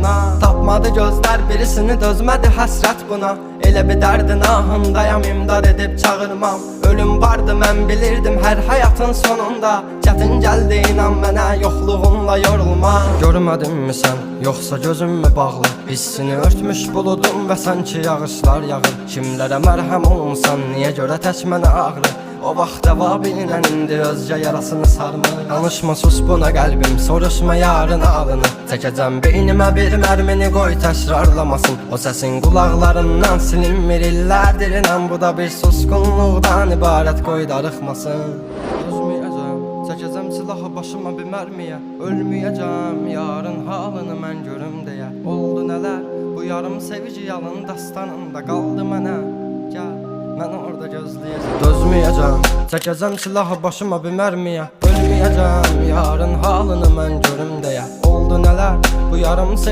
yoluna. Tapmadı gözler birisini, dözmədi həsrət buna. Elə bir dərdin ahındayam, imdad edib çağırmam. Ölüm vardı mən bilirdim hər həyatın sonunda. Çətin gəldi inan mənə, yoxluğunla yorulma. Görmədinmi sən, yoxsa gözüm mü bağlı? Hissini örtmüş buludum və sanki yağışlar yağır. Kimlərə mərhəm olunsan, niyə görə tək mənə ağrı? O vaxt cavabinlə indi özcə yarasını sarmır. Danışma sus buna qəlbim, soruşma yarın alını. Çəkəcəm beynimə bir mərmini, qoy təkrarlamasın. O səsin qulaqlarından silinmir illərdir inan. Bu da bir susqunluqdan ibarət, qoy darıxmasın. Özməyəcəm, çəkəcəm silahı başıma bir mərmiyə. Ölməyəcəm, yarın halını mən görüm deyə. Oldu nələr, bu yarım sevici yalın dastanında qaldı mənə. Gəl, mən orada gözləyəcəm. Dözməyəcəm, çəkəcəm silahı başıma bir mərmiyə. Ölməyəcəm, yarın halını mən görüm deyə. Oldu nələr, bu yarım sevici